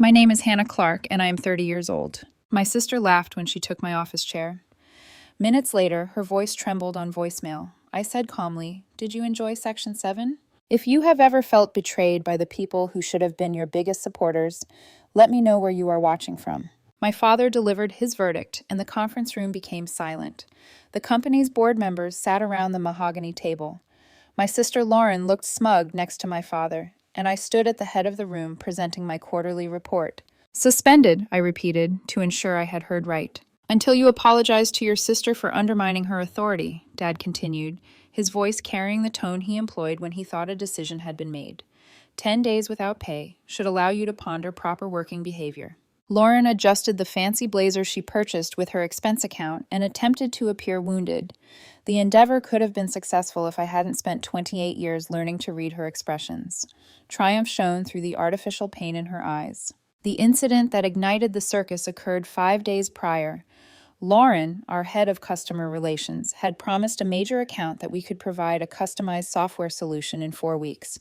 My name is Hannah Clark, and I am 30 years old. My sister laughed when she took my office chair. Minutes later, her voice trembled on voicemail. I said calmly, "Did you enjoy Section 7? If you have ever felt betrayed by the people who should have been your biggest supporters, let me know where you are watching from." My father delivered his verdict, and the conference room became silent. The company's board members sat around the mahogany table. My sister Lauren looked smug next to my father, and I stood at the head of the room presenting my quarterly report. "Suspended," I repeated, to ensure I had heard right. "Until you apologize to your sister for undermining her authority," Dad continued, his voice carrying the tone he employed when he thought a decision had been made. 10 days without pay should allow you to ponder proper working behavior." Lauren adjusted the fancy blazer she purchased with her expense account and attempted to appear wounded. The endeavor could have been successful if I hadn't spent 28 years learning to read her expressions. Triumph shone through the artificial pain in her eyes. The incident that ignited the circus occurred 5 days prior. Lauren, our head of customer relations, had promised a major account that we could provide a customized software solution in 4 weeks.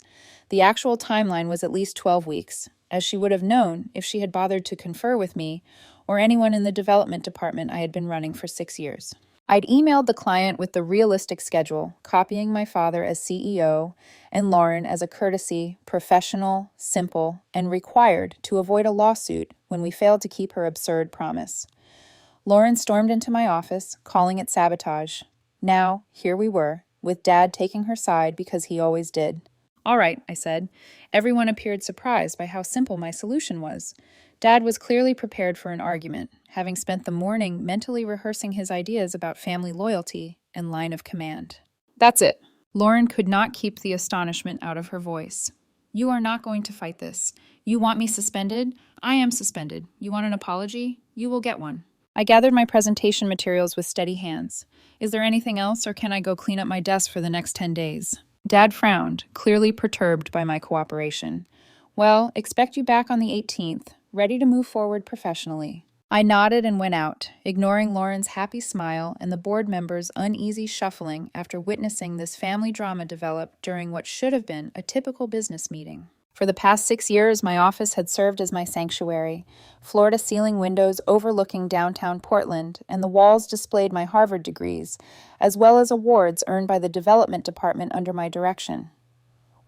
The actual timeline was at least 12 weeks, as she would have known if she had bothered to confer with me or anyone in the development department I had been running for 6 years. I'd emailed the client with the realistic schedule, copying my father as CEO and Lauren as a courtesy, professional, simple, and required to avoid a lawsuit when we failed to keep her absurd promise. Lauren stormed into my office, calling it sabotage. Now, here we were, with Dad taking her side because he always did. "All right," I said. Everyone appeared surprised by how simple my solution was. Dad was clearly prepared for an argument, having spent the morning mentally rehearsing his ideas about family loyalty and line of command. "That's it." Lauren could not keep the astonishment out of her voice. "You are not going to fight this. You want me suspended? I am suspended. You want an apology? You will get one." I gathered my presentation materials with steady hands. "Is there anything else, or can I go clean up my desk for the next 10 days? Dad frowned, clearly perturbed by my cooperation. "Well, expect you back on the 18th, ready to move forward professionally." I nodded and went out, ignoring Lauren's happy smile and the board members' uneasy shuffling after witnessing this family drama develop during what should have been a typical business meeting. For the past 6 years, my office had served as my sanctuary, floor-to-ceiling windows overlooking downtown Portland, and the walls displayed my Harvard degrees, as well as awards earned by the development department under my direction.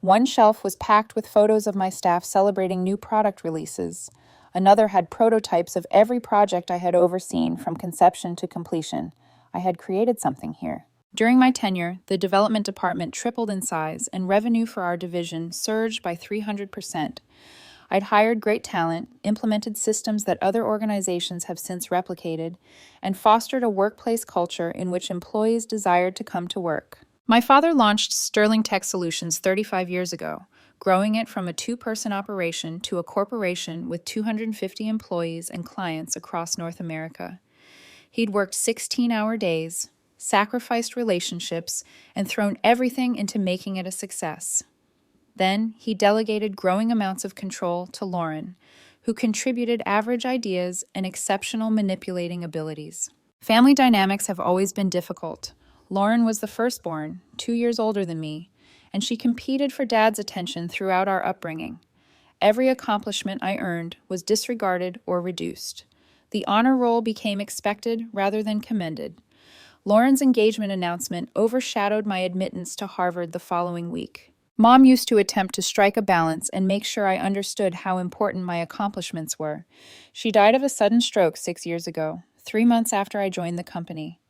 One shelf was packed with photos of my staff celebrating new product releases. Another had prototypes of every project I had overseen from conception to completion. I had created something here. During my tenure, the development department tripled in size, and revenue for our division surged by 300%. I'd hired great talent, implemented systems that other organizations have since replicated, and fostered a workplace culture in which employees desired to come to work. My father launched Sterling Tech Solutions 35 years ago, growing it from a 2-person operation to a corporation with 250 employees and clients across North America. He'd worked 16-hour days, sacrificed relationships, and thrown everything into making it a success. Then he delegated growing amounts of control to Lauren, who contributed average ideas and exceptional manipulating abilities. Family dynamics have always been difficult. Lauren was the firstborn, 2 years older than me, and she competed for Dad's attention throughout our upbringing. Every accomplishment I earned was disregarded or reduced. The honor roll became expected rather than commended. Lauren's engagement announcement overshadowed my admittance to Harvard the following week. Mom used to attempt to strike a balance and make sure I understood how important my accomplishments were. She died of a sudden stroke 6 years ago, 3 months after I joined the company.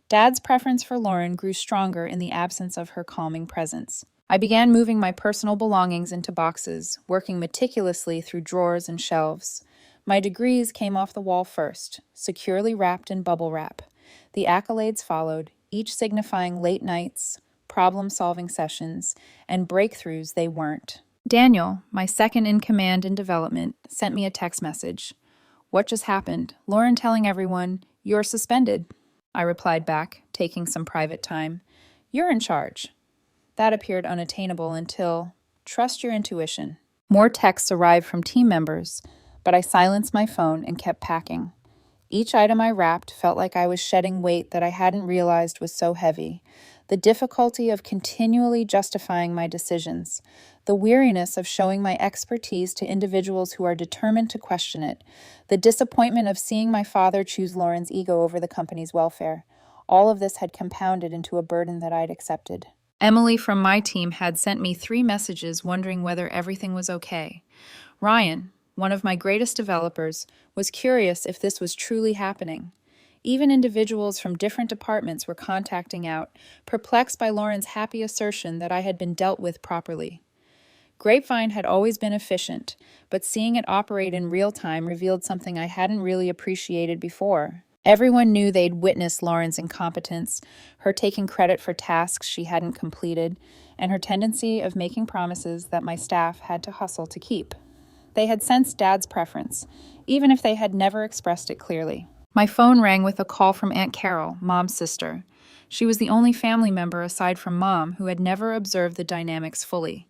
Dad's preference for Lauren grew stronger in the absence of her calming presence. I began moving my personal belongings into boxes, working meticulously through drawers and shelves. My degrees came off the wall first, securely wrapped in bubble wrap. The accolades followed, each signifying late nights, problem-solving sessions, and breakthroughs they weren't. Daniel, my second in command in development, sent me a text message. "What just happened? Lauren telling everyone, 'You're suspended.'" I replied back, taking some private time. "You're in charge." That appeared unattainable until, "Trust your intuition." More texts arrived from team members, but I silenced my phone and kept packing. Each item I wrapped felt like I was shedding weight that I hadn't realized was so heavy. The difficulty of continually justifying my decisions, The weariness of showing my expertise to individuals who are determined to question it. The disappointment of seeing my father choose Lauren's ego over the company's welfare. All of this had compounded into a burden that I'd accepted. Emily from my team had sent me 3 messages wondering whether everything was okay. Ryan, one of my greatest developers, was curious if this was truly happening. Even individuals from different departments were contacting out, perplexed by Lauren's happy assertion that I had been dealt with properly. Grapevine had always been efficient, but seeing it operate in real time revealed something I hadn't really appreciated before. Everyone knew they'd witnessed Lauren's incompetence, her taking credit for tasks she hadn't completed, and her tendency of making promises that my staff had to hustle to keep. They had sensed Dad's preference, even if they had never expressed it clearly. My phone rang with a call from Aunt Carol, Mom's sister. She was the only family member aside from Mom who had never observed the dynamics fully.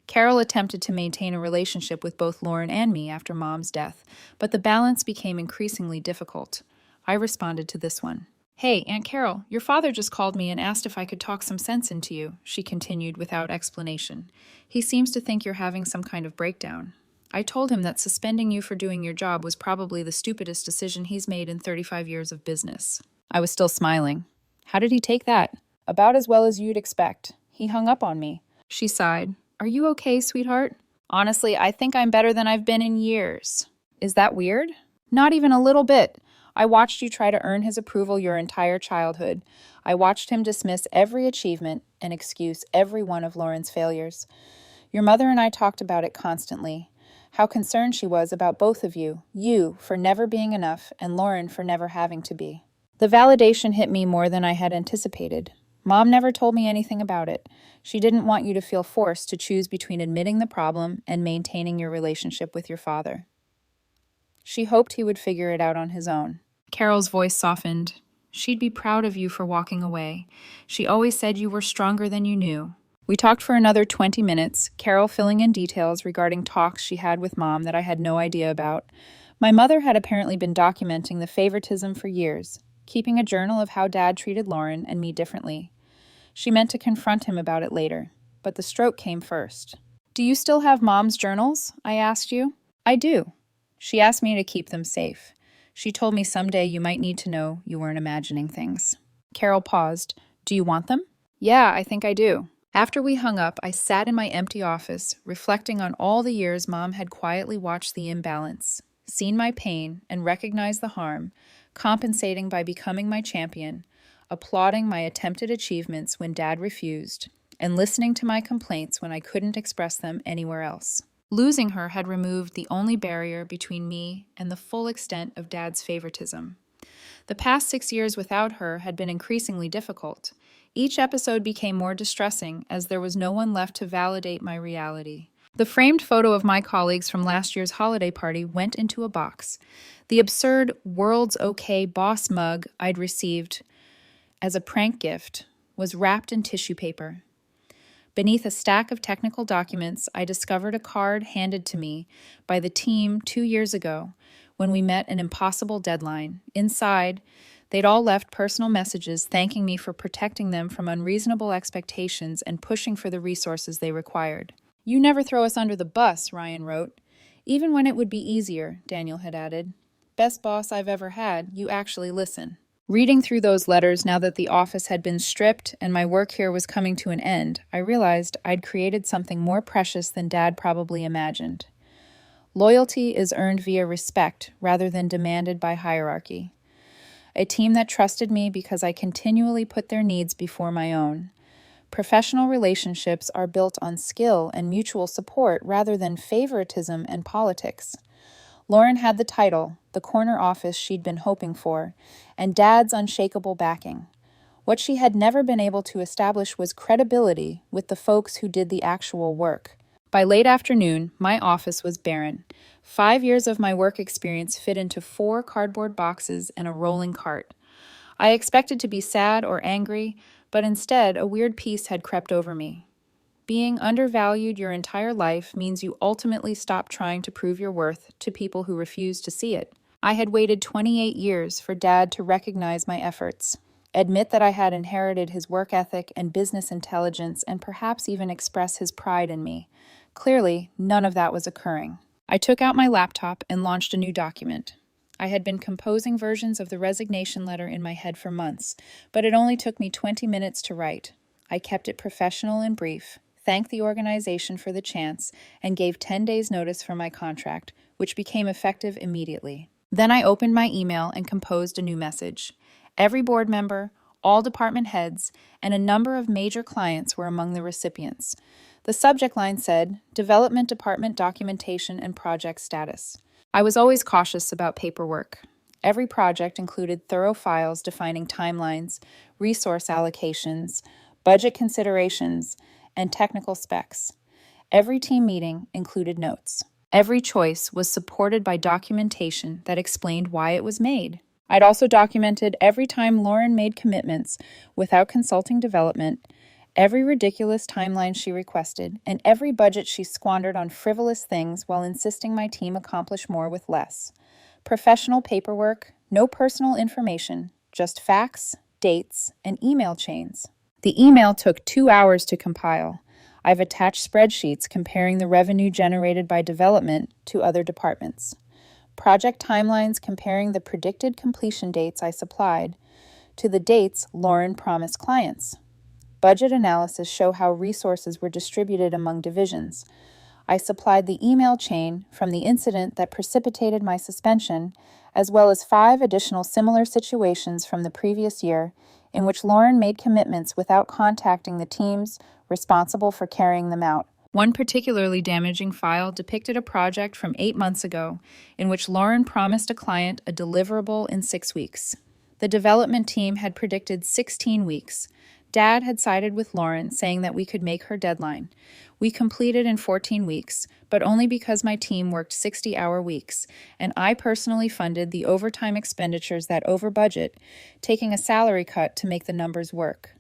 Carol attempted to maintain a relationship with both Lauren and me after Mom's death, but the balance became increasingly difficult. I responded to this one. "Hey, Aunt Carol, your father just called me and asked if I could talk some sense into you," she continued without explanation. "He seems to think you're having some kind of breakdown." I told him that suspending you for doing your job was probably the stupidest decision he's made in 35 years of business. I was still smiling. "How did he take that?" "About as well as you'd expect. He hung up on me." She sighed. "Are you okay, sweetheart?" "Honestly, I think I'm better than I've been in years." "Is that weird?" "Not even a little bit. I watched you try to earn his approval your entire childhood. I watched him dismiss every achievement and excuse every one of Lauren's failures. Your mother and I talked about it constantly. How concerned she was about both of you, you for never being enough and Lauren for never having to be. The validation hit me more than I had anticipated. Mom never told me anything about it. She didn't want you to feel forced to choose between admitting the problem and maintaining your relationship with your father. She hoped he would figure it out on his own." Carol's voice softened. "She'd be proud of you for walking away. She always said you were stronger than you knew." We talked for another 20 minutes, Carol filling in details regarding talks she had with Mom that I had no idea about. My mother had apparently been documenting the favoritism for years, keeping a journal of how Dad treated Lauren and me differently. She meant to confront him about it later, but the stroke came first. "Do you still have Mom's journals?" I asked you. "I do. She asked me to keep them safe. She told me someday you might need to know you weren't imagining things." Carol paused. "Do you want them?" "Yeah, I think I do." After we hung up, I sat in my empty office, reflecting on all the years Mom had quietly watched the imbalance, seen my pain, and recognized the harm, compensating by becoming my champion, applauding my attempted achievements when Dad refused, and listening to my complaints when I couldn't express them anywhere else. Losing her had removed the only barrier between me and the full extent of Dad's favoritism. The past 6 years without her had been increasingly difficult. Each episode became more distressing as there was no one left to validate my reality. The framed photo of my colleagues from last year's holiday party went into a box. The absurd "World's Okay Boss" mug I'd received as a prank gift was wrapped in tissue paper. Beneath a stack of technical documents, I discovered a card handed to me by the team 2 years ago when we met an impossible deadline. Inside, they'd all left personal messages thanking me for protecting them from unreasonable expectations and pushing for the resources they required. "You never throw us under the bus," Ryan wrote. "Even when it would be easier," Daniel had added. "Best boss I've ever had, you actually listen." Reading through those letters now that the office had been stripped and my work here was coming to an end, I realized I'd created something more precious than Dad probably imagined. Loyalty is earned via respect rather than demanded by hierarchy. A team that trusted me because I continually put their needs before my own. Professional relationships are built on skill and mutual support rather than favoritism and politics. Lauren had the title, the corner office she'd been hoping for, and Dad's unshakable backing. What she had never been able to establish was credibility with the folks who did the actual work. By late afternoon, my office was barren. 5 years of my work experience fit into 4 cardboard boxes and a rolling cart. I expected to be sad or angry, but instead a weird peace had crept over me. Being undervalued your entire life means you ultimately stop trying to prove your worth to people who refuse to see it. I had waited 28 years for Dad to recognize my efforts, admit that I had inherited his work ethic and business intelligence, and perhaps even express his pride in me. Clearly, none of that was occurring. I took out my laptop and launched a new document. I had been composing versions of the resignation letter in my head for months, but it only took me 20 minutes to write. I kept it professional and brief, thanked the organization for the chance, and gave 10 days' notice for my contract, which became effective immediately. Then I opened my email and composed a new message. Every board member, all department heads, and a number of major clients were among the recipients. The subject line said, Development Department Documentation and Project Status. I was always cautious about paperwork. Every project included thorough files defining timelines, resource allocations, budget considerations, and technical specs. Every team meeting included notes. Every choice was supported by documentation that explained why it was made. I'd also documented every time Lauren made commitments without consulting development, every ridiculous timeline she requested, and every budget she squandered on frivolous things while insisting my team accomplish more with less. Professional paperwork, no personal information, just facts, dates, and email chains. The email took 2 hours to compile. I've attached spreadsheets comparing the revenue generated by development to other departments. Project timelines comparing the predicted completion dates I supplied to the dates Lauren promised clients. Budget analysis show how resources were distributed among divisions. I supplied the email chain from the incident that precipitated my suspension, as well as 5 additional similar situations from the previous year in which Lauren made commitments without contacting the teams responsible for carrying them out. One particularly damaging file depicted a project from 8 months ago in which Lauren promised a client a deliverable in 6 weeks. The development team had predicted 16 weeks. Dad had sided with Lauren, saying that we could make her deadline. We completed in 14 weeks, but only because my team worked 60-hour weeks, and I personally funded the overtime expenditures that over budget, taking a salary cut to make the numbers work.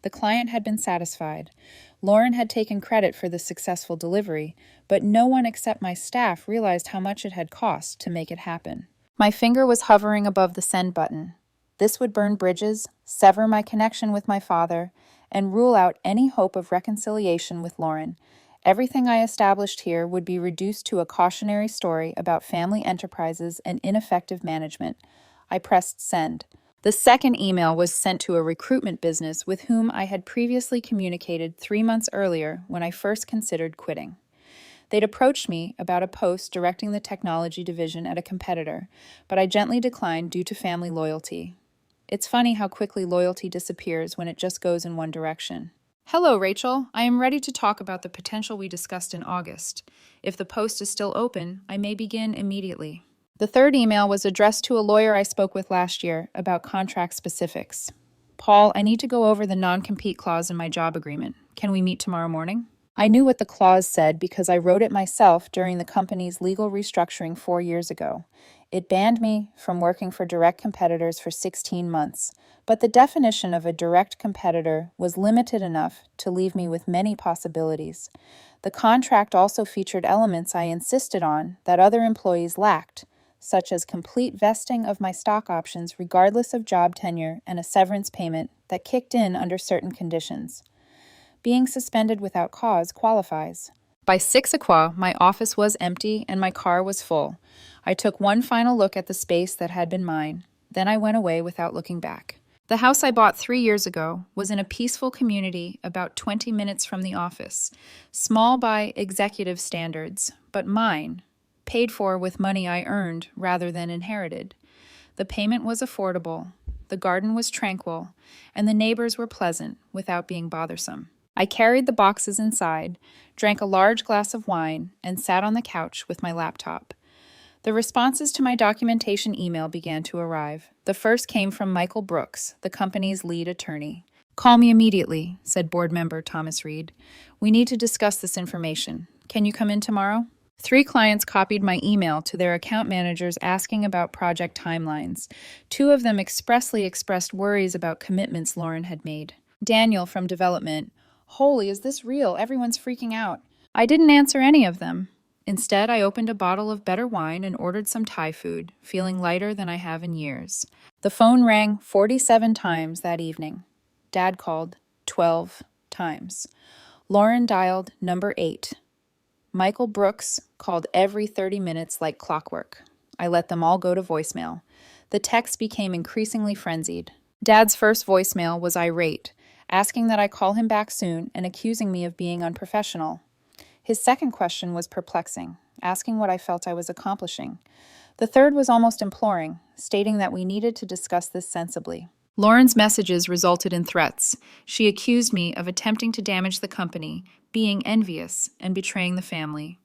The client had been satisfied. Lauren had taken credit for the successful delivery, but no one except my staff realized how much it had cost to make it happen. My finger was hovering above the send button. This would burn bridges, sever my connection with my father, and rule out any hope of reconciliation with Lauren. Everything I established here would be reduced to a cautionary story about family enterprises and ineffective management. I pressed send. The second email was sent to a recruitment business with whom I had previously communicated 3 months earlier when I first considered quitting. They'd approached me about a post directing the technology division at a competitor, but I gently declined due to family loyalty. It's funny how quickly loyalty disappears when it just goes in one direction. Hello, Rachel. I am ready to talk about the potential we discussed in August. If the post is still open, I may begin immediately. The third email was addressed to a lawyer I spoke with last year about contract specifics. Paul, I need to go over the non-compete clause in my job agreement. Can we meet tomorrow morning? I knew what the clause said because I wrote it myself during the company's legal restructuring 4 years ago. It banned me from working for direct competitors for 16 months, but the definition of a direct competitor was limited enough to leave me with many possibilities. The contract also featured elements I insisted on that other employees lacked, such as complete vesting of my stock options regardless of job tenure and a severance payment that kicked in under certain conditions. Being suspended without cause qualifies. By 6 o'clock, my office was empty and my car was full. I took one final look at the space that had been mine. Then I went away without looking back. The house I bought 3 years ago was in a peaceful community about 20 minutes from the office, small by executive standards, but mine, paid for with money I earned rather than inherited. The payment was affordable, the garden was tranquil, and the neighbors were pleasant without being bothersome. I carried the boxes inside, drank a large glass of wine, and sat on the couch with my laptop. The responses to my documentation email began to arrive. The first came from Michael Brooks, the company's lead attorney. Call me immediately, said board member Thomas Reed. We need to discuss this information. Can you come in tomorrow? 3 clients copied my email to their account managers asking about project timelines. 2 of them expressly expressed worries about commitments Lauren had made. Daniel from development. Holy, is this real? Everyone's freaking out. I didn't answer any of them. Instead, I opened a bottle of better wine and ordered some Thai food, feeling lighter than I have in years. The phone rang 47 times that evening. Dad called 12 times. Lauren dialed number 8. Michael Brooks called every 30 minutes like clockwork. I let them all go to voicemail. The texts became increasingly frenzied. Dad's first voicemail was irate, asking that I call him back soon and accusing me of being unprofessional. His second question was perplexing, asking what I felt I was accomplishing. The third was almost imploring, stating that we needed to discuss this sensibly. Lauren's messages resulted in threats. She accused me of attempting to damage the company, being envious, and betraying the family.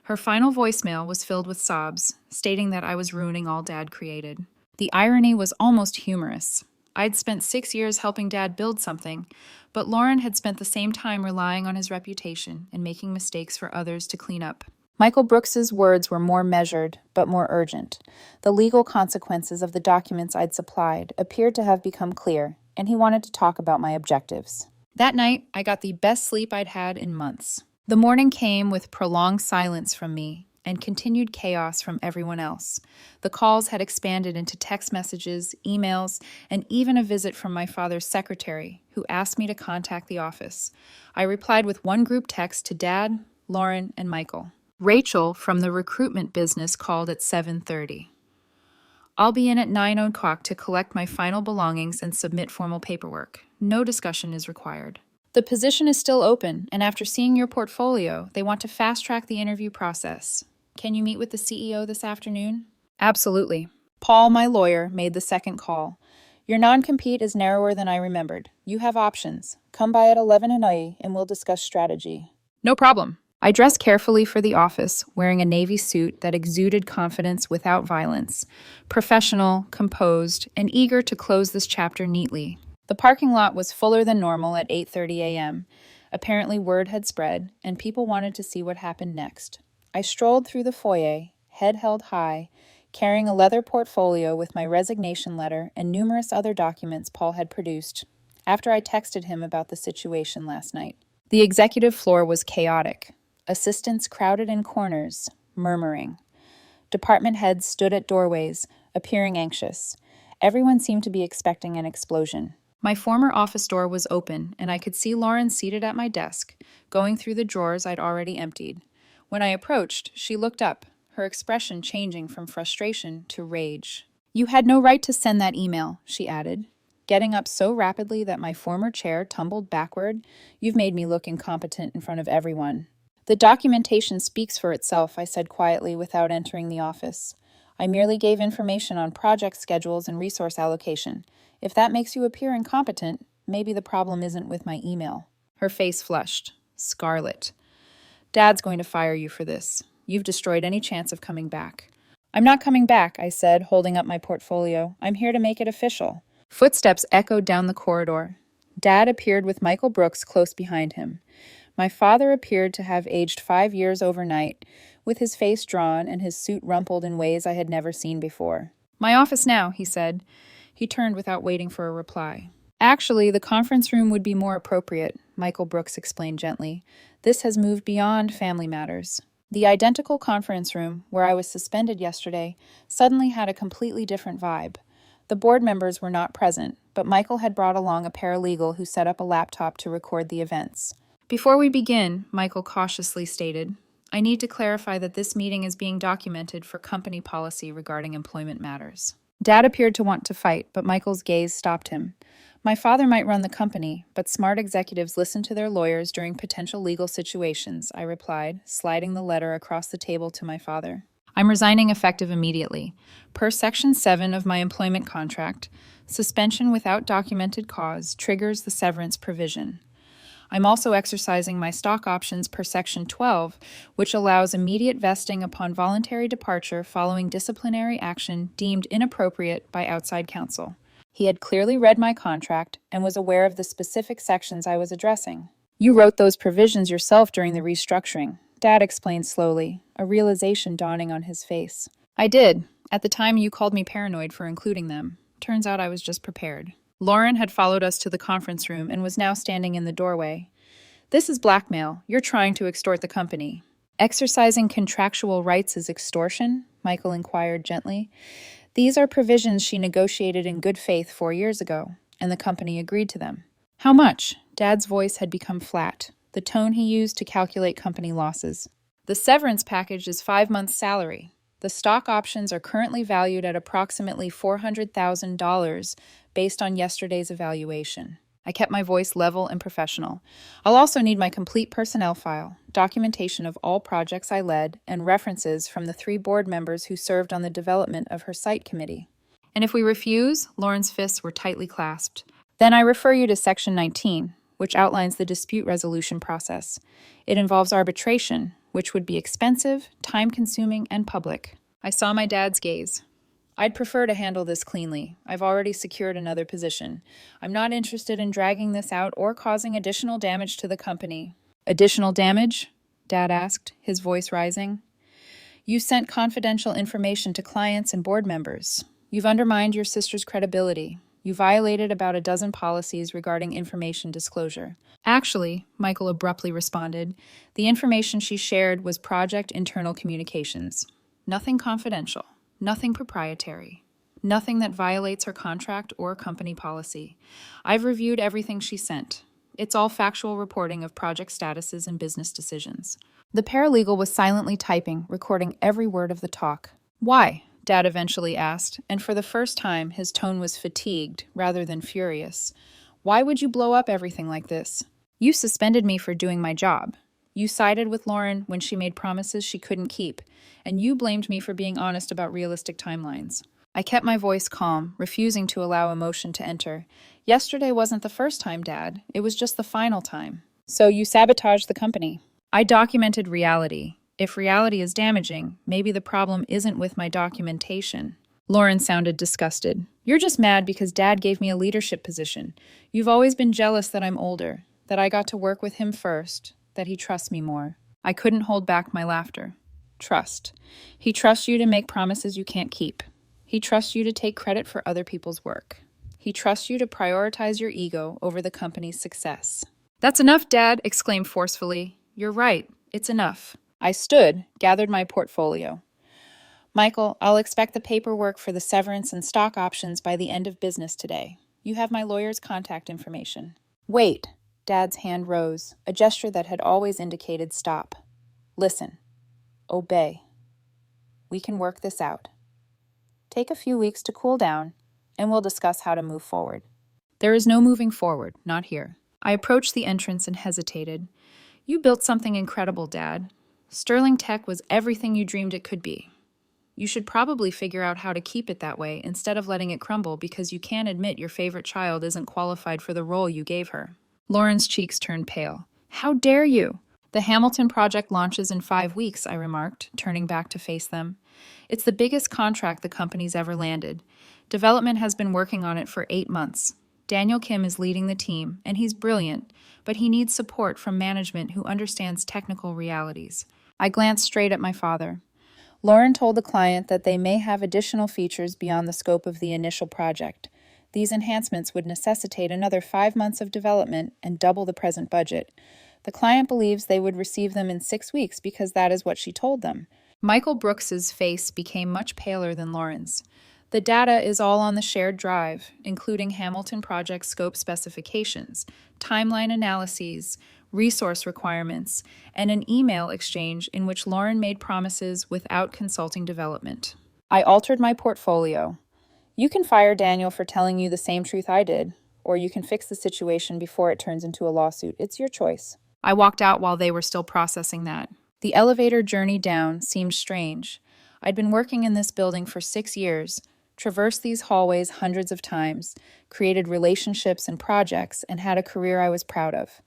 Her final voicemail was filled with sobs, stating that I was ruining all Dad created. The irony was almost humorous. I'd spent 6 years helping Dad build something, but Lauren had spent the same time relying on his reputation and making mistakes for others to clean up. Michael Brooks's words were more measured, but more urgent. The legal consequences of the documents I'd supplied appeared to have become clear, and he wanted to talk about my objectives. That night, I got the best sleep I'd had in months. The morning came with prolonged silence from me and continued chaos from everyone else. The calls had expanded into text messages, emails, and even a visit from my father's secretary, who asked me to contact the office. I replied with one group text to Dad, Lauren, and Michael. Rachel from the recruitment business called at 7:30. I'll be in at 9 o'clock to collect my final belongings and submit formal paperwork. No discussion is required. The position is still open, and after seeing your portfolio, they want to fast-track the interview process. Can you meet with the CEO this afternoon? Absolutely. Paul, my lawyer, made the second call. Your non-compete is narrower than I remembered. You have options. Come by at 11 and we'll discuss strategy. No problem. I dressed carefully for the office, wearing a navy suit that exuded confidence without violence, professional, composed, and eager to close this chapter neatly. The parking lot was fuller than normal at 8:30 a.m. Apparently word had spread, and people wanted to see what happened next. I strolled through the foyer, head held high, carrying a leather portfolio with my resignation letter and numerous other documents Paul had produced, after I texted him about the situation last night. The executive floor was chaotic. Assistants crowded in corners, murmuring. Department heads stood at doorways, appearing anxious. Everyone seemed to be expecting an explosion. My former office door was open, and I could see Lauren seated at my desk, going through the drawers I'd already emptied. When I approached, she looked up, her expression changing from frustration to rage. You had no right to send that email, she added, getting up so rapidly that my former chair tumbled backward. You've made me look incompetent in front of everyone. The documentation speaks for itself, I said quietly without entering the office. I merely gave information on project schedules and resource allocation. If that makes you appear incompetent, maybe the problem isn't with my email. Her face flushed, scarlet. Dad's going to fire you for this. You've destroyed any chance of coming back. I'm not coming back, I said, holding up my portfolio. I'm here to make it official. Footsteps echoed down the corridor. Dad appeared with Michael Brooks close behind him. My father appeared to have aged 5 years overnight, with his face drawn and his suit rumpled in ways I had never seen before. My office now, he said. He turned without waiting for a reply. Actually, the conference room would be more appropriate, Michael Brooks explained gently. This has moved beyond family matters. The identical conference room, where I was suspended yesterday, suddenly had a completely different vibe. The board members were not present, but Michael had brought along a paralegal who set up a laptop to record the events. Before we begin, Michael cautiously stated, I need to clarify that this meeting is being documented for company policy regarding employment matters. Dad appeared to want to fight, but Michael's gaze stopped him. My father might run the company, but smart executives listen to their lawyers during potential legal situations, I replied, sliding the letter across the table to my father. I'm resigning effective immediately. Per Section 7 of my employment contract, suspension without documented cause triggers the severance provision. I'm also exercising my stock options per Section 12, which allows immediate vesting upon voluntary departure following disciplinary action deemed inappropriate by outside counsel. He had clearly read my contract and was aware of the specific sections I was addressing. You wrote those provisions yourself during the restructuring, Dad explained slowly, a realization dawning on his face. I did. At the time, you called me paranoid for including them. Turns out I was just prepared. Lauren had followed us to the conference room and was now standing in the doorway. This is blackmail. You're trying to extort the company. Exercising contractual rights is extortion? Michael inquired gently. These are provisions she negotiated in good faith 4 years ago, and the company agreed to them. How much? Dad's voice had become flat, the tone he used to calculate company losses. The severance package is 5 months' salary. The stock options are currently valued at approximately $400,000 based on yesterday's evaluation. I kept my voice level and professional. I'll also need my complete personnel file, documentation of all projects I led, and references from the 3 board members who served on the development of her site committee. And if we refuse, Lauren's fists were tightly clasped. Then I refer you to Section 19, which outlines the dispute resolution process. It involves arbitration, which would be expensive, time-consuming, and public. I saw my dad's gaze. I'd prefer to handle this cleanly. I've already secured another position. I'm not interested in dragging this out or causing additional damage to the company. Additional damage? Dad asked, his voice rising. You sent confidential information to clients and board members. You've undermined your sister's credibility. You violated about a dozen policies regarding information disclosure. Actually, Michael abruptly responded, the information she shared was project internal communications. Nothing confidential. Nothing proprietary. Nothing that violates her contract or company policy. I've reviewed everything she sent. It's all factual reporting of project statuses and business decisions. The paralegal was silently typing, recording every word of the talk. Why? Dad eventually asked, and for the first time, his tone was fatigued rather than furious. Why would you blow up everything like this? You suspended me for doing my job. You sided with Lauren when she made promises she couldn't keep, and you blamed me for being honest about realistic timelines. I kept my voice calm, refusing to allow emotion to enter. Yesterday wasn't the first time, Dad. It was just the final time. So you sabotaged the company. I documented reality. If reality is damaging, maybe the problem isn't with my documentation. Lauren sounded disgusted. You're just mad because Dad gave me a leadership position. You've always been jealous that I'm older, that I got to work with him first, that he trusts me more. I couldn't hold back my laughter. Trust. He trusts you to make promises you can't keep. He trusts you to take credit for other people's work. He trusts you to prioritize your ego over the company's success. That's enough, Dad, exclaimed forcefully. You're right. It's enough. I stood, gathered my portfolio. Michael, I'll expect the paperwork for the severance and stock options by the end of business today. You have my lawyer's contact information. Wait. Dad's hand rose, a gesture that had always indicated stop. Listen. Obey. We can work this out. Take a few weeks to cool down, and we'll discuss how to move forward. There is no moving forward, not here. I approached the entrance and hesitated. You built something incredible, Dad. Sterling Tech was everything you dreamed it could be. You should probably figure out how to keep it that way instead of letting it crumble because you can't admit your favorite child isn't qualified for the role you gave her. Lauren's cheeks turned pale. How dare you? The Hamilton project launches in 5 weeks, I remarked, turning back to face them. It's the biggest contract the company's ever landed. Development has been working on it for 8 months. Daniel Kim is leading the team, and he's brilliant, but he needs support from management who understands technical realities. I glanced straight at my father. Lauren told the client that they may have additional features beyond the scope of the initial project. These enhancements would necessitate another 5 months of development and double the present budget. The client believes they would receive them in 6 weeks because that is what she told them. Michael Brooks's face became much paler than Lauren's. The data is all on the shared drive, including Hamilton project scope specifications, timeline analyses, resource requirements, and an email exchange in which Lauren made promises without consulting development. I altered my portfolio. You can fire Daniel for telling you the same truth I did, or you can fix the situation before it turns into a lawsuit. It's your choice. I walked out while they were still processing that. The elevator journey down seemed strange. I'd been working in this building for 6 years, traversed these hallways hundreds of times, created relationships and projects, and had a career I was proud of.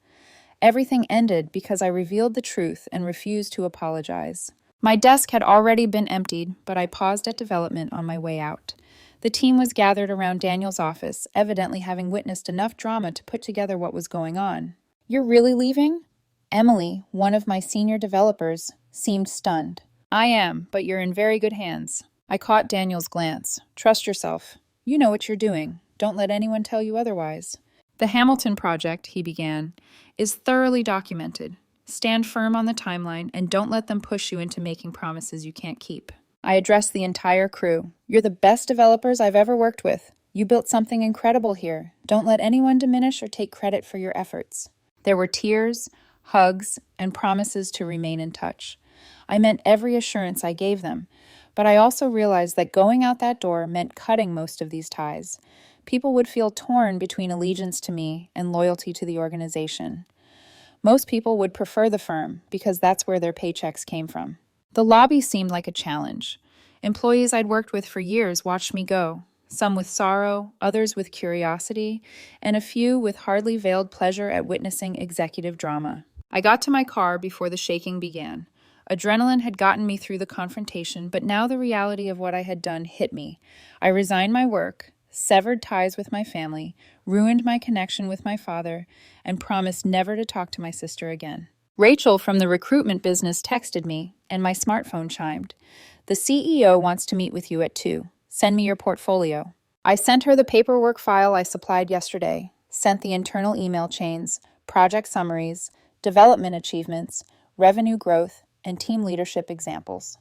Everything ended because I revealed the truth and refused to apologize. My desk had already been emptied, but I paused at development on my way out. The team was gathered around Daniel's office, evidently having witnessed enough drama to put together what was going on. You're really leaving? Emily, one of my senior developers, seemed stunned. I am, but you're in very good hands. I caught Daniel's glance. Trust yourself. You know what you're doing. Don't let anyone tell you otherwise. The Hamilton project, he began, is thoroughly documented. Stand firm on the timeline and don't let them push you into making promises you can't keep. I addressed the entire crew. You're the best developers I've ever worked with. You built something incredible here. Don't let anyone diminish or take credit for your efforts. There were tears, hugs, and promises to remain in touch. I meant every assurance I gave them. But I also realized that going out that door meant cutting most of these ties. People would feel torn between allegiance to me and loyalty to the organization. Most people would prefer the firm because that's where their paychecks came from. The lobby seemed like a challenge. Employees I'd worked with for years watched me go, some with sorrow, others with curiosity, and a few with hardly veiled pleasure at witnessing executive drama. I got to my car before the shaking began. Adrenaline had gotten me through the confrontation, but now the reality of what I had done hit me. I resigned my work, severed ties with my family, ruined my connection with my father, and promised never to talk to my sister again. Rachel from the recruitment business texted me, and my smartphone chimed. The CEO wants to meet with you at 2. Send me your portfolio. I sent her the paperwork file I supplied yesterday, sent the internal email chains, project summaries, development achievements, revenue growth, and team leadership examples.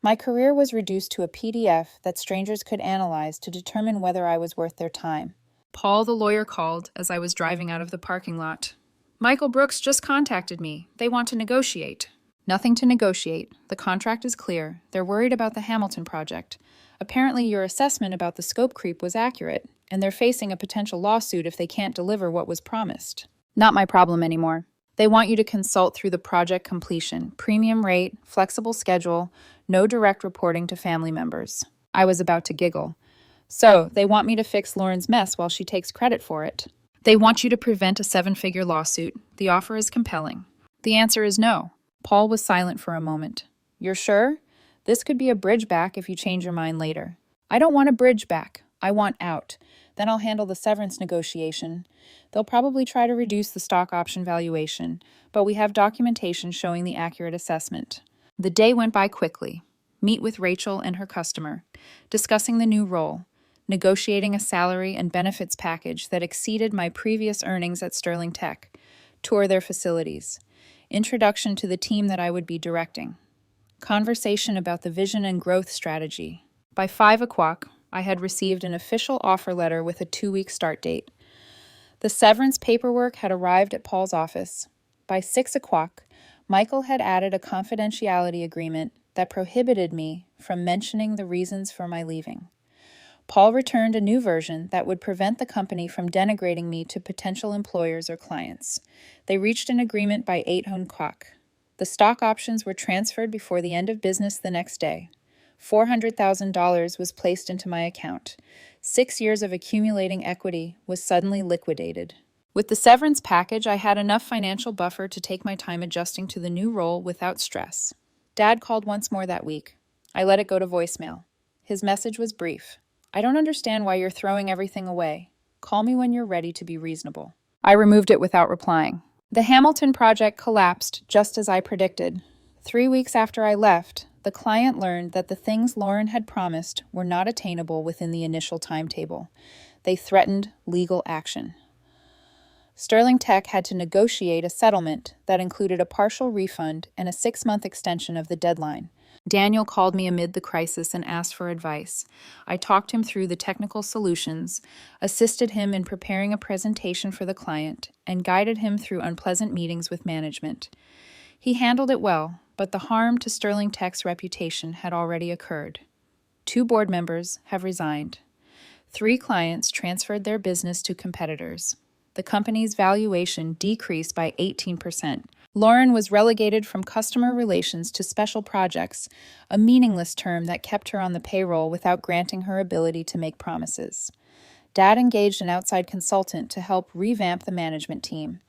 My career was reduced to a PDF that strangers could analyze to determine whether I was worth their time. Paul, the lawyer, called as I was driving out of the parking lot. Michael Brooks just contacted me. They want to negotiate. Nothing to negotiate. The contract is clear. They're worried about the Hamilton project. Apparently your assessment about the scope creep was accurate, and they're facing a potential lawsuit if they can't deliver what was promised. Not my problem anymore. They want you to consult through the project completion, premium rate, flexible schedule, no direct reporting to family members. I was about to giggle. So, they want me to fix Lauren's mess while she takes credit for it. They want you to prevent a 7-figure lawsuit. The offer is compelling. The answer is no. Paul was silent for a moment. You're sure? This could be a bridge back if you change your mind later. I don't want a bridge back. I want out. Then I'll handle the severance negotiation. They'll probably try to reduce the stock option valuation, but we have documentation showing the accurate assessment. The day went by quickly. Meet with Rachel and her customer, discussing the new role, negotiating a salary and benefits package that exceeded my previous earnings at Sterling Tech, tour their facilities, introduction to the team that I would be directing, conversation about the vision and growth strategy. By 5 o'clock, I had received an official offer letter with a 2-week start date. The severance paperwork had arrived at Paul's office. By 6 o'clock, Michael had added a confidentiality agreement that prohibited me from mentioning the reasons for my leaving. Paul returned a new version that would prevent the company from denigrating me to potential employers or clients. They reached an agreement by 8 o'clock. The stock options were transferred before the end of business the next day. $400,000 was placed into my account. 6 years of accumulating equity was suddenly liquidated. With the severance package, I had enough financial buffer to take my time adjusting to the new role without stress. Dad called once more that week. I let it go to voicemail. His message was brief. I don't understand why you're throwing everything away. Call me when you're ready to be reasonable. I removed it without replying. The Hamilton project collapsed just as I predicted. 3 weeks after I left, the client learned that the things Lauren had promised were not attainable within the initial timetable. They threatened legal action. Sterling Tech had to negotiate a settlement that included a partial refund and a 6-month extension of the deadline. Daniel called me amid the crisis and asked for advice. I talked him through the technical solutions, assisted him in preparing a presentation for the client, and guided him through unpleasant meetings with management. He handled it well, but the harm to Sterling Tech's reputation had already occurred. 2 board members have resigned. 3 clients transferred their business to competitors. The company's valuation decreased by 18%. Lauren was relegated from customer relations to special projects, a meaningless term that kept her on the payroll without granting her ability to make promises. Dad engaged an outside consultant to help revamp the management team.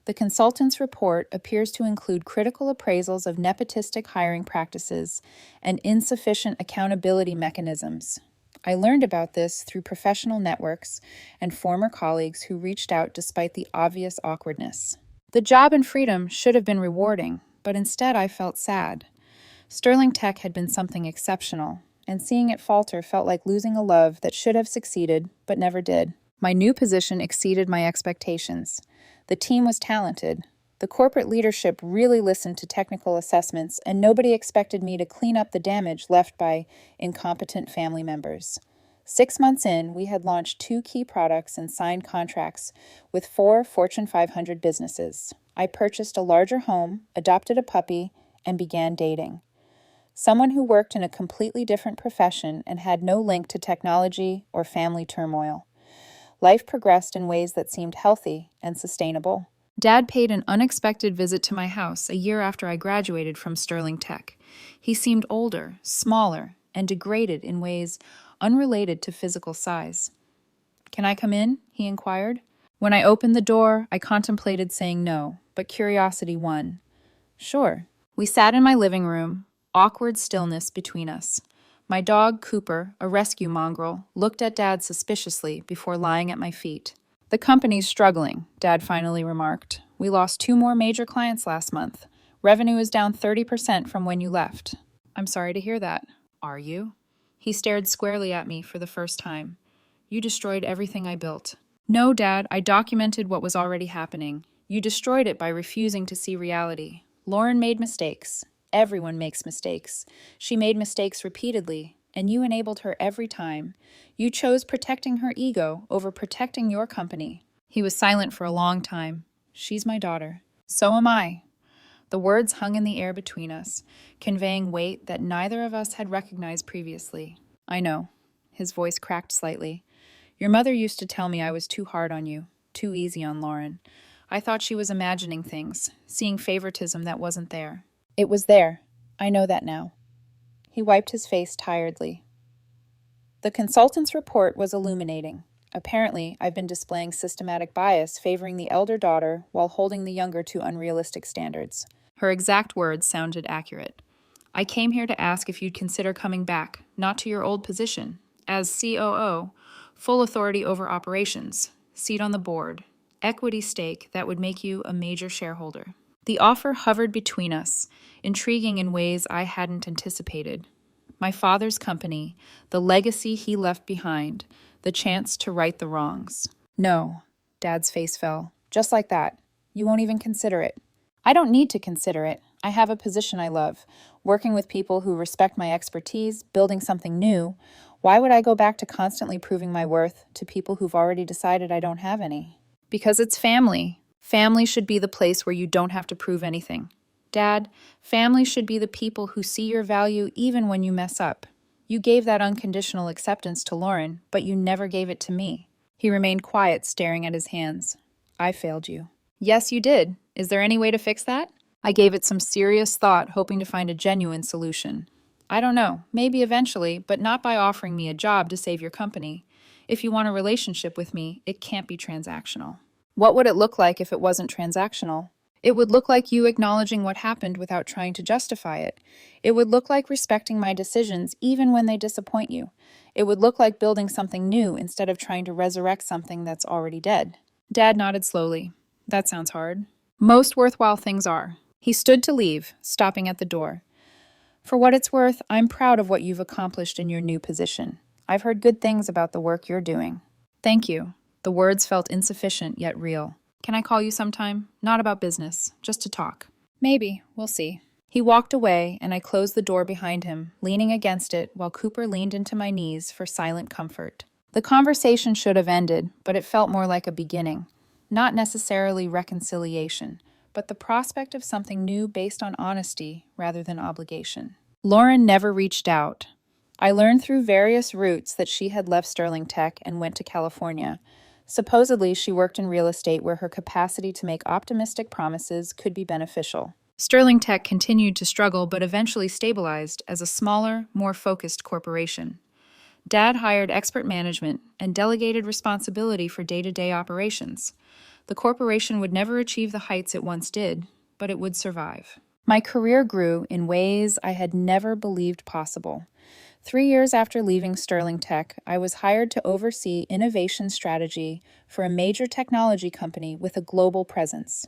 The consultant's report appears to include critical appraisals of nepotistic hiring practices and insufficient accountability mechanisms. I learned about this through professional networks and former colleagues who reached out despite the obvious awkwardness. The job and freedom should have been rewarding, but instead I felt sad. Sterling Tech had been something exceptional, and seeing it falter felt like losing a love that should have succeeded, but never did. My new position exceeded my expectations. The team was talented. The corporate leadership really listened to technical assessments, and nobody expected me to clean up the damage left by incompetent family members. 6 months in, we had launched 2 key products and signed contracts with 4 Fortune 500 businesses. I purchased a larger home, adopted a puppy, and began dating. Someone who worked in a completely different profession and had no link to technology or family turmoil. Life progressed in ways that seemed healthy and sustainable. Dad paid an unexpected visit to my house a year after I graduated from Sterling Tech. He seemed older, smaller, and degraded in ways unrelated to physical size. "Can I come in?" he inquired. When I opened the door, I contemplated saying no, but curiosity won. "Sure." We sat in my living room, awkward stillness between us. My dog, Cooper, a rescue mongrel, looked at Dad suspiciously before lying at my feet. "The company's struggling," Dad finally remarked. "We lost 2 more major clients last month. Revenue is down 30% from when you left." "I'm sorry to hear that." "Are you?" He stared squarely at me for the first time. "You destroyed everything I built." "No, Dad, I documented what was already happening. You destroyed it by refusing to see reality. Lauren made mistakes. Everyone makes mistakes. She made mistakes repeatedly, and you enabled her every time. You chose protecting her ego over protecting your company." He was silent for a long time. "She's my daughter." "So am I." The words hung in the air between us, conveying weight that neither of us had recognized previously. "I know." His voice cracked slightly. "Your mother used to tell me I was too hard on you, too easy on Lauren. I thought she was imagining things, seeing favoritism that wasn't there." "It was there. I know that now." He wiped his face tiredly. The consultant's report was illuminating. Apparently, I've been displaying systematic bias favoring the elder daughter while holding the younger to unrealistic standards. Her exact words sounded accurate. "I came here to ask if you'd consider coming back, not to your old position. As COO, full authority over operations, seat on the board, equity stake that would make you a major shareholder." The offer hovered between us, intriguing in ways I hadn't anticipated. My father's company, the legacy he left behind, the chance to right the wrongs. "No." Dad's face fell. "Just like that. You won't even consider it." "I don't need to consider it. I have a position I love, working with people who respect my expertise, building something new. Why would I go back to constantly proving my worth to people who've already decided I don't have any?" "Because it's family. Family should be the place where you don't have to prove anything. Dad, family should be the people who see your value even when you mess up. You gave that unconditional acceptance to Lauren, but you never gave it to me." He remained quiet, staring at his hands. "I failed you." "Yes, you did. Is there any way to fix that?" I gave it some serious thought, hoping to find a genuine solution. "I don't know. Maybe eventually, but not by offering me a job to save your company. If you want a relationship with me, it can't be transactional." "What would it look like if it wasn't transactional?" "It would look like you acknowledging what happened without trying to justify it. It would look like respecting my decisions even when they disappoint you. It would look like building something new instead of trying to resurrect something that's already dead." Dad nodded slowly. "That sounds hard." "Most worthwhile things are." He stood to leave, stopping at the door. "For what it's worth, I'm proud of what you've accomplished in your new position. I've heard good things about the work you're doing." "Thank you." The words felt insufficient yet real. "Can I call you sometime? Not about business, just to talk." "Maybe. We'll see." He walked away, and I closed the door behind him, leaning against it while Cooper leaned into my knees for silent comfort. The conversation should have ended, but it felt more like a beginning. Not necessarily reconciliation, but the prospect of something new based on honesty rather than obligation. Lauren never reached out. I learned through various routes that she had left Sterling Tech and went to California. Supposedly, she worked in real estate where her capacity to make optimistic promises could be beneficial. Sterling Tech continued to struggle but eventually stabilized as a smaller, more focused corporation. Dad hired expert management and delegated responsibility for day-to-day operations. The corporation would never achieve the heights it once did, but it would survive. My career grew in ways I had never believed possible. 3 years after leaving Sterling Tech, I was hired to oversee innovation strategy for a major technology company with a global presence.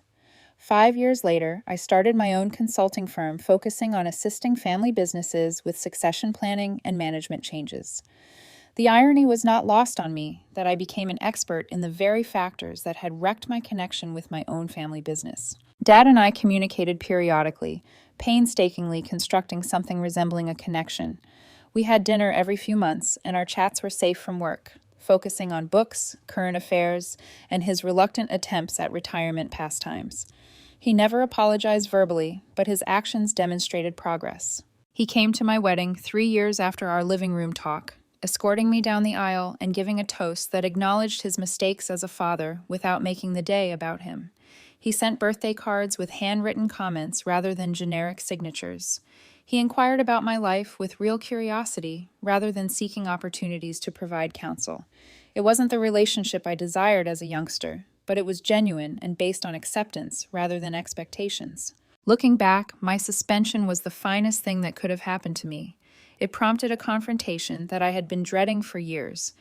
5 years later, I started my own consulting firm focusing on assisting family businesses with succession planning and management changes. The irony was not lost on me that I became an expert in the very factors that had wrecked my connection with my own family business. Dad and I communicated periodically, painstakingly constructing something resembling a connection. We had dinner every few months, and our chats were safe from work, focusing on books, current affairs, and his reluctant attempts at retirement pastimes. He never apologized verbally, but his actions demonstrated progress. He came to my wedding 3 years after our living room talk, escorting me down the aisle and giving a toast that acknowledged his mistakes as a father without making the day about him. He sent birthday cards with handwritten comments rather than generic signatures. He inquired about my life with real curiosity rather than seeking opportunities to provide counsel. It wasn't the relationship I desired as a youngster, but it was genuine and based on acceptance rather than expectations. Looking back, my suspension was the finest thing that could have happened to me. It prompted a confrontation that I had been dreading for years.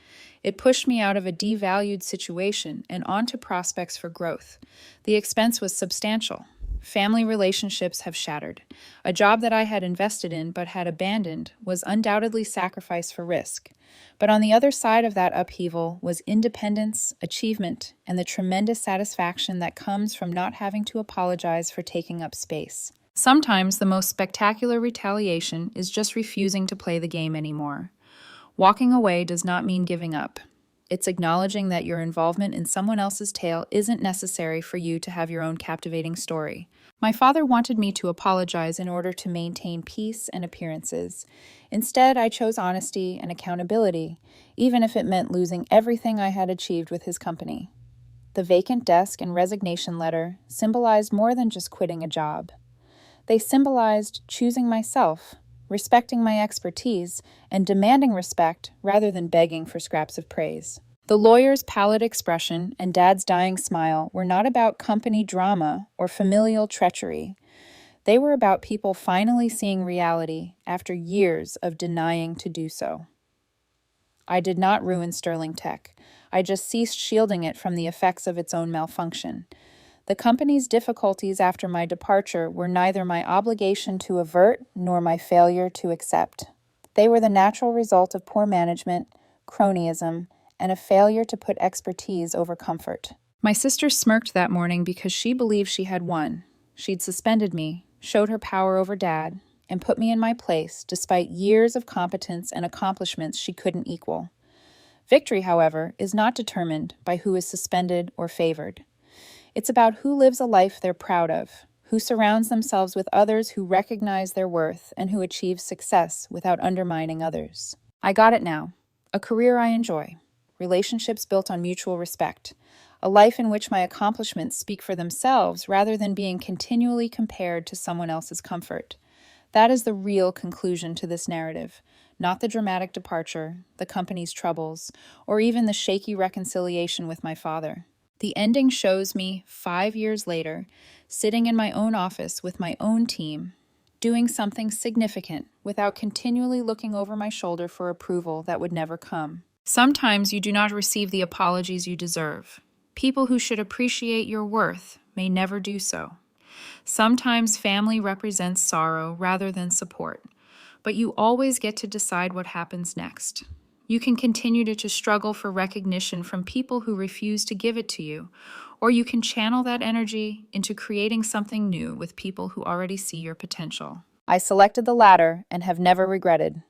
It pushed me out of a devalued situation and onto prospects for growth. The expense was substantial. Family relationships have shattered. A job that I had invested in but had abandoned was undoubtedly sacrifice for risk. But on the other side of that upheaval was independence, achievement, and the tremendous satisfaction that comes from not having to apologize for taking up space. Sometimes the most spectacular retaliation is just refusing to play the game anymore. Walking away does not mean giving up. It's acknowledging that your involvement in someone else's tale isn't necessary for you to have your own captivating story. My father wanted me to apologize in order to maintain peace and appearances. Instead, I chose honesty and accountability, even if it meant losing everything I had achieved with his company. The vacant desk and resignation letter symbolized more than just quitting a job. They symbolized choosing myself, respecting my expertise, and demanding respect rather than begging for scraps of praise. The lawyer's pallid expression and Dad's dying smile were not about company drama or familial treachery. They were about people finally seeing reality after years of denying to do so. I did not ruin Sterling Tech. I just ceased shielding it from the effects of its own malfunction. The company's difficulties after my departure were neither my obligation to avert nor my failure to accept. They were the natural result of poor management, cronyism, and a failure to put expertise over comfort. My sister smirked that morning because she believed she had won. She'd suspended me, showed her power over Dad, and put me in my place despite years of competence and accomplishments she couldn't equal. Victory, however, is not determined by who is suspended or favored. It's about who lives a life they're proud of, who surrounds themselves with others who recognize their worth and who achieve success without undermining others. I got it now. A career I enjoy. Relationships built on mutual respect. A life in which my accomplishments speak for themselves rather than being continually compared to someone else's comfort. That is the real conclusion to this narrative, not the dramatic departure, the company's troubles, or even the shaky reconciliation with my father. The ending shows me, 5 years later, sitting in my own office with my own team, doing something significant without continually looking over my shoulder for approval that would never come. Sometimes you do not receive the apologies you deserve. People who should appreciate your worth may never do so. Sometimes family represents sorrow rather than support, but you always get to decide what happens next. You can continue to struggle for recognition from people who refuse to give it to you, or you can channel that energy into creating something new with people who already see your potential. I selected the latter and have never regretted.